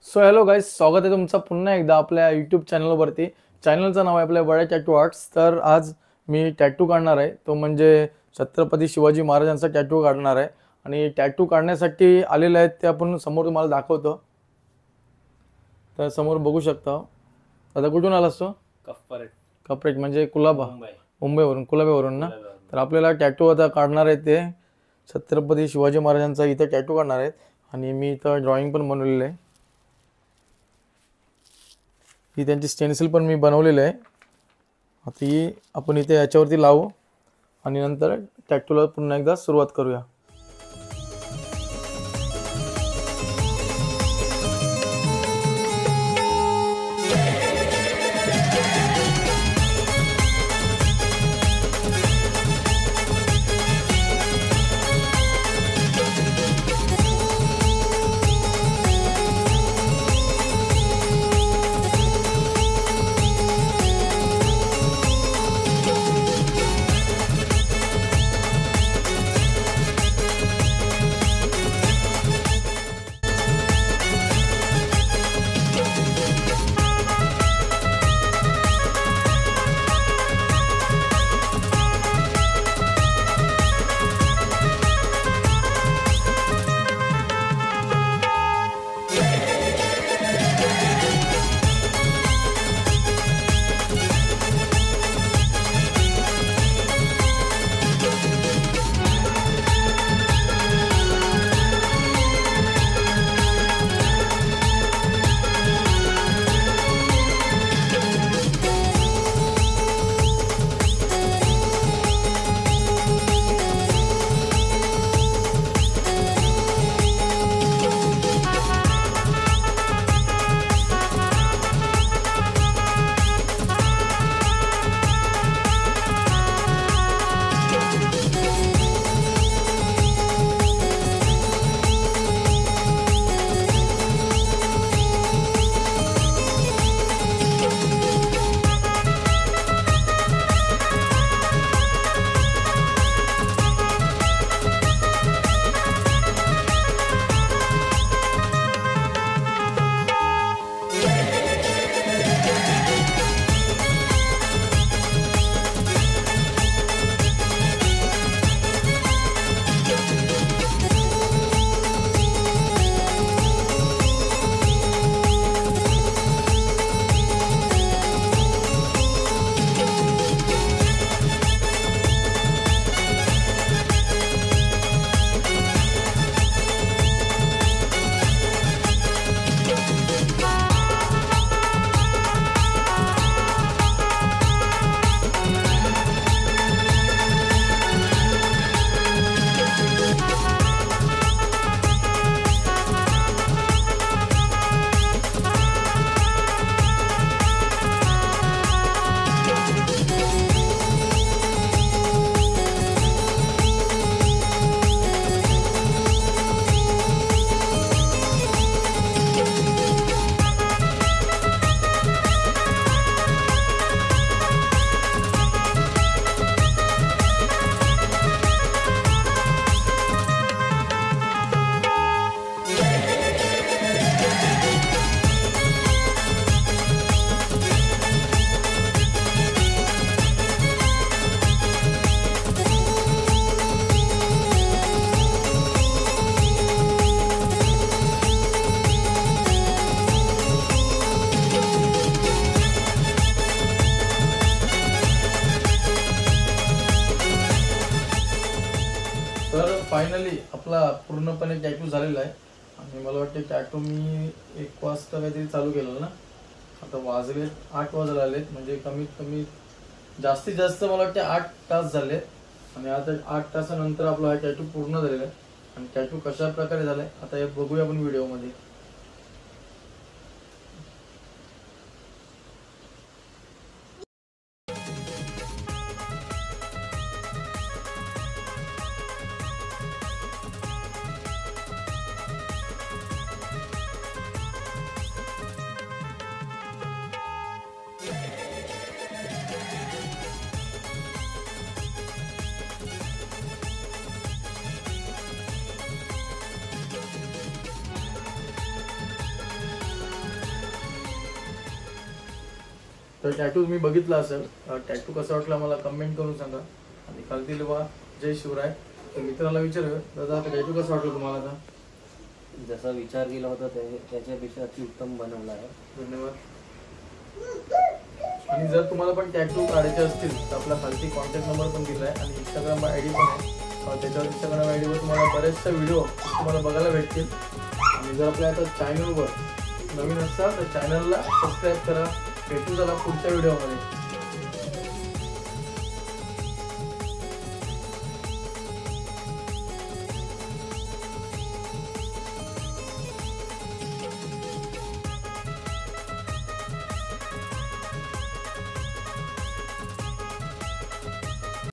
So hello guys, स्वागत आहे तुमचं पुन्हा एकदा आपल्या यूट्यूब चॅनलवरती। चॅनलचं नाव आहे आपल्या बड्या टॅटू आर्ट्स। तर आज मी टॅटू काढणार आहे, तो म्हणजे छत्रपती शिवाजी महाराजांचा टॅटू काढणार आहे। आणि टॅटू काढण्यासाठी आलेले आहेत ते आपण समोर तुम्हाला दाखवतो। तर समोर बघू शकता। आता कुठून आलास तो? कपरेट म्हणजे कुलाबा, मुंबईवरून, कुलाब्यावरून ना। तर आपल्याला टॅटू आता काढणार आहे ते छत्रपती शिवाजी महाराजांचा इथे टॅटू काढणार आहेत। आणि मी इथं ड्रॉइंग पण बनवलेलं आहे। ही त्यांची स्टेन्सिल पण मी बनवलेली आहे। आता ही आपण इथे याच्यावरती लावू आणि नंतर टॅटूला पुन्हा एकदा सुरुवात करूया। फायनली आपला पूर्णपणे टॅटू झालेला आहे। आणि मला वाटतं टॅटू मी 1 वाजता काहीतरी चालू केलं ना। आता वाजले 8 वाजायला आलेत, म्हणजे कमीत कमी जास्तीत जास्त मला वाटतं 8 तास झाले। आणि आता 8 तासानंतर आपला हा टॅटू पूर्ण झालेला आहे। आणि टॅटू कशा प्रकारे झालाय आता हे बघूया आपण व्हिडिओमध्ये। तर टॅटू तुम्ही बघितला असेल, टॅटू कसा वाटला मला कमेंट करून सांगा. आणि खालती लिहा जय शिवराय. तर मित्राला विचारूया, दादा टॅटू कसा वाटला तुम्हाला? आता जसा विचार केला होता त्याच्यापेक्षा अतिउत्तम बनवला आहे. धन्यवाद. आणि जर तुम्हाला पण टॅटू काढायचे असतील तर आपला खालती कॉन्टॅक्ट नंबर पण दिला आहे आणि इंस्टाग्राम आय डी पण आहे. त्याच्यावर इंस्टाग्राम आय डीवर तुम्हाला बरेचसे व्हिडिओ तुम्हाला बघायला भेटतील. आणि जर आपल्या आता चॅनलवर नवीन असाल तर चॅनलला सबस्क्राईब करा. भेटू चला पुढच्या व्हिडिओमध्ये.